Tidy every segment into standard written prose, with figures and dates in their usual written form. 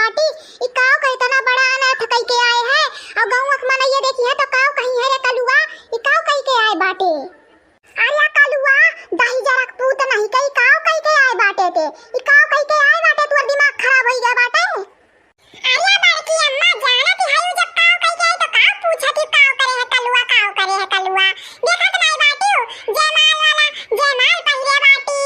बाटी। ई काव का इतना बड़ा अनाथ कई के आए है और गांव के मनैया देखी है तो काव कहीं है रे कलुआ। ई काव कई के आए बाटे। अरे कलुआ दही जरा पूत नहीं कई काव कई के आए बाटे ते। ई काव कई के आए बाटे तोर दिमाग खराब हो गया बाटे। अरे बड़की अम्मा जानत है जब काव कई के आए तो काव पूछत ही काव करे है कलुआ काव करे है कलुआ। देखत नहीं बाटी जयमाल वाला जयमाल पहिरे बाटी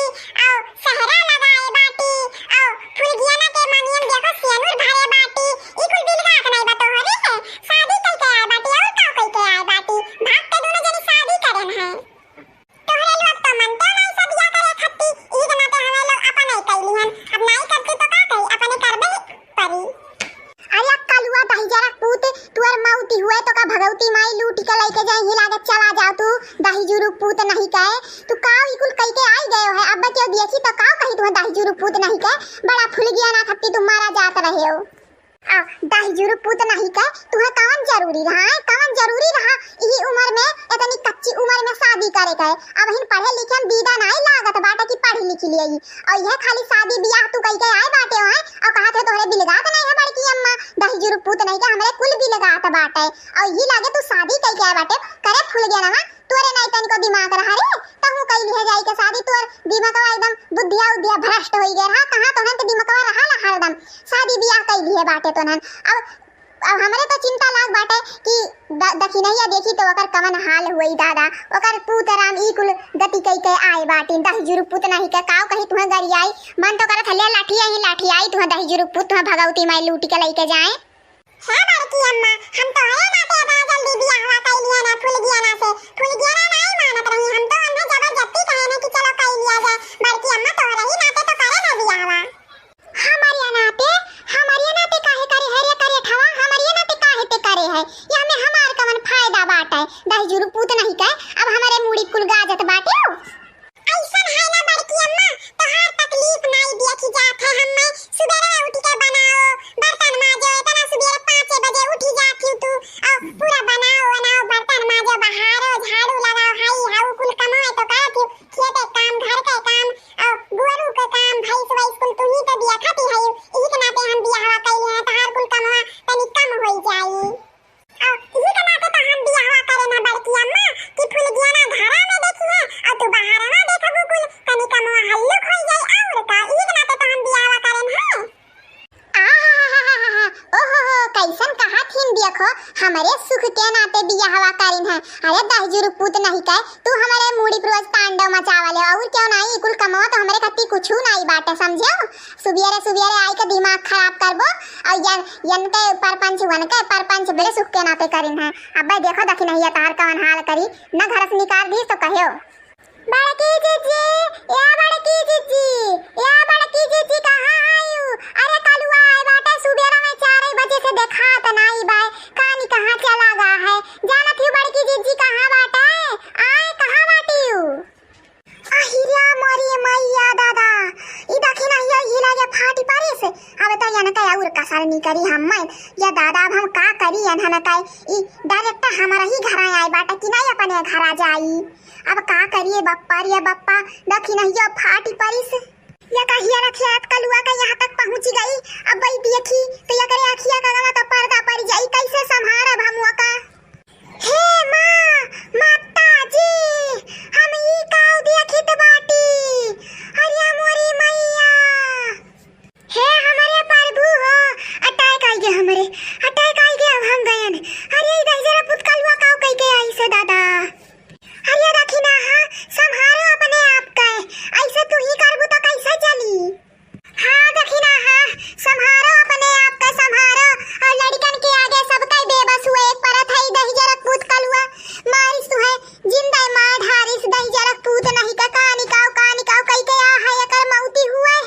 और सहरा लगाए बाटी और फुलगियाना के मनियन देखो सियानुर भरे बाटी। ई कुल बिल रात नहीं बतो हरे है शादी कई के आए बाटी और काव कई के आए बाटी। भाग के दोनों जनी शादी करन है तोहरे लोग तो मनते नहीं सदिया करे खत्ती। ई जनाते हमें लोग अपन नहीं कैली हन अब नहीं करती तो का कही अपने करबे परी। अरे कलुआ दही जरा पूत तुअर मौती हुए तो का भगवती माई लूटी के लेके जाए ही लागे चला जा तू दही जुरु पूत नहीं कहे तू काव इकुल कई के आई गयो है। अब बच्चे देखी तो काव कही तू दही जुरु पूत नहीं कहे बड़ा फुल गया ना खत्ती तुम मारा जात रहे हो। आ दही जुरु पूत नहीं कहे तुहे कौन जरूरी रहा है कौन जरूरी रहा ई उम्र में इतनी कच्ची उम्र में शादी करे कहे। अब हिन पढ़े लिखे में बीदा नहीं लागत बाटे की पढ़ी लिखी लियई और यह खाली शादी बियाह तू कई के आए बाटे है और कहा थे तोहरे बिलगात नहीं है बड़की अम्मा दही जुरु पूत नहीं के हमरे कुल बिलगात बाटे और ई लागे तू शादी कई के आए बाटे करे फुल गया ना तोरे नहीं तनिको दिमाग रहा रे तहु कई लिहे जाई के शादी तोर दिमागवा एकदम बुद्धिया उद्धिया भ्रष्ट होई गया रहा कहां तोहन के दिमागवा रहा ला हरदम शादी बियाह कई लिहे बाटे तोहन। अब हमरे तो चिंता लाग बाटे कि दखी नहीं देखी तो ओकर कमन हाल हुई दादा ओकर पूत राम ई कुल गति कई के आए बाटी दही जुरु पूत नहीं के काव कही तुहे गरियाई मन तो करत हले लाठी आई तुहे दही जुरु पूत तुहे भगवती माई लूटी के लेके जाए। हां बड़की अम्मा हम तो है ना ते जल्दी बियाह हुआ कई लिया ना फुल गया ना से फुल गया ना नहीं मानत रही हम तो अन्ना जबरदस्ती कहे ना कि चलो कई लिया जाए बड़की अम्मा तो रही नाते तो करे ना बियाह हुआ हमारे नाते काहे करे है रे करे ठवा हमारे नाते काहे ते करे है या में हमार कवन फायदा बाटे दही जुरु पूत नहीं कहे अब हमारे मुड़ी कुल गाजत बाटे। ऐसन है ना बड़की अम्मा तो हर तकलीफ नहीं देखी जात है हम में सुबह उठ के बनाओ बर्तन मांजो इतना सुबह 5 बजे उठी जाती तू और पूरा बनाओ बर्तन मांजो बहारो झाड़ू लगाओ हाई हाउ कुल कमाए तो का तू खेत काम घर का काम और गोरू का काम भैंस वैस कुल तू ही तो दिया खाती है ई के नाते हम बियाह कइले हैं तो हर कुल कमवा तनी कम होई जाई और ई के नाते तो हम बियाह करे ना बड़की अम्मा कि फूल गया ना घरा में देखी है और तू बाहर ना देखबू कुल तनी कमवा हल्लुक होई जाई और का ई के नाते तो हम बियाह करेन है। ओहो कैसन कहा थीन देखो हमारे सुख के नाते बियाहवा करिन है। अरे दही जुरु पूत नहीं कहे तू हमारे मूड़ी पर तांडव मचावले और क्यों नहीं कुल कमाओ तो हमारे खत्ती कुछू नहीं बाटे समझो सुबेरे आई के दिमाग खराब करबो और यन के परपंच बड़े सुख के नाते करिन है। अब देखो दखी नहीं तार कवन हाल करी न घर से निकाल दी तो कहियो बड़की जीजी कहां आयु अरे कलुआ आए बाटे सुबेरा में 4 बजे से देखा त नहीं बाय कानी कहां चला गा है जानत ही बड़की जीजी कहां बाटे आए कहां बाटी अहिरिया मोरी मैया दादा ई दखी नहीं ई लागे फाटी पारे से अब तो यन का और कसर नहीं करी हम या दादा अब हम का करी यन हन का ई डायरेक्ट हमारा ही घर आए बाटे कि नहीं अपने घर आ जाई अब का करिए बप्पा रे बप्पा दखी नहीं यो फाटी पारी से या कहिया रखियात कलुआ का यहाँ तक पहुंच गई अब भाई देखी तो या करे अखिया का गवा तो पर्दा पड़ जाई कैसे संभारब हम का हे मां माता जी हम ई काव देखित बाटी अरे मोरी मैया हे हमारे प्रभु हो अटैक आ गया अब हम गयन अरे इधर जरा पुत कलुआ काव कई के आई से दादा अरे रखी ना हां संभारो अपने आप का ऐसे तू ही करबू तो कैसे चली हां देखी ना हां संभारो अपने आप का संभारो और लड़कन के आगे सब कई बेबस हुए एक परत है दही जरक पूत कलुआ मारिस तू है जिंदा मार ढारिस दही जरक पूत नहीं का कहानी काव कई के आ है एकर मौती हुए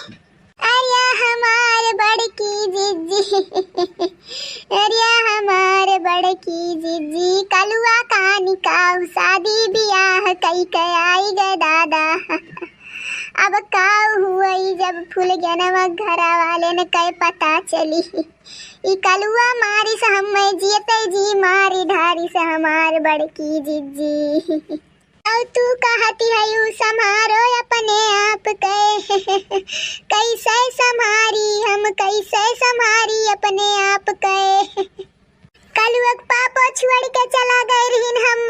अरे हमार बड़की जीजी अरे हमार बड़की जीजी कलुआ कहानी काव शादी बियाह कई के आई गे दादा अब काव हुई जब फूल गनवा घरा वाले ने कई पता चली ई कलुआ मारी से हम जीते जी मारी ढारी से हमार बड़की जीजी और तू कहती है यू संभारो अपने आप के कैसे संभारी हम कैसे संभारी अपने आप के कलुआ पापा छोड़ के चला गए रहीन हम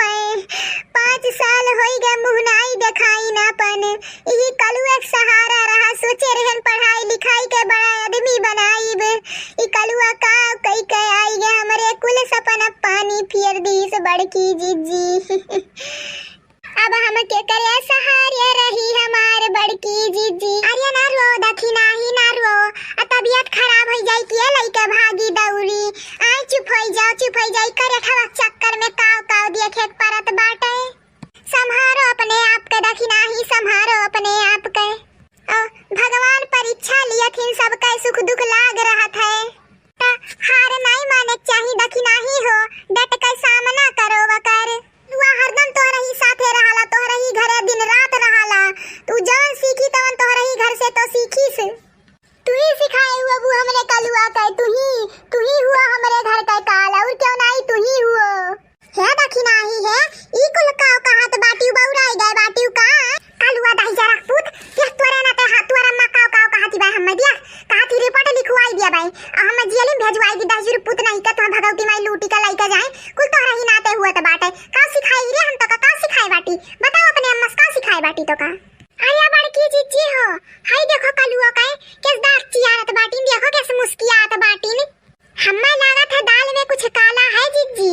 5 साल होई गए मुँह नाई देखाई नापन यही कलुआ के सहारा रहा सोचे रहन पढ़ाई लिखाई के बड़ा आदमी बनाईब ई कलुआ का कई के आई गे हमरे कुल सपना पानी फिर दी से बड़की जीजी अब हम के करे सहारे रही हमार बड़की जीजी अरे ना रो दखिना ही ना रो तबीयत खराब हो जाई के लइका भागी दौड़ी आई चुप हो जाई करे ठवा चक्कर में काव देखे परत बाटे संभारो अपने आप के दखिना ही संभारो अपने आप के भगवान परीक्षा लियथिन सबका सुख दुख लाग रहत है हार नहीं माने चाहिए दखिना ही हो डट के सामना करो वकर वह हरदम तोहरा ही साथे रहला तोहरा ही घरे दिन रात रहला तू जवन सीखी तवन तोहरा ही घर से तो सीखीस तू ही सिखाए हुआ वो हमरे कलुआ के तू ही हुआ हमरे घर का काल और क्यों नहीं तू ही हुआ है दखिना ही है ई कुल का कहत बाटी बौराई गए बाटी का कलुआ दही जरा पूत ये तोरे ना ते हाथ तोरा मा का कहती बा हम दिया कहती रिपोर्ट लिखवाई दिया भाई हम जेल में भेजवाई दी 10 पूत नहीं का तो भगवती माई लूटी का लइका जाए कुल तोरा ही नाते हुआ त बाटे का सिखाई रे हम तो का सिखाए बाटी बताओ अपने अम्मा का सिखाए बाटी तो का आया बड़की जीजी हो हाय देखो कलुआ का किस दाग चियारत बाटी देखो कैसे मुस्कियात बाटी ने हम्मा लागत है दाल में कुछ काला है जीजी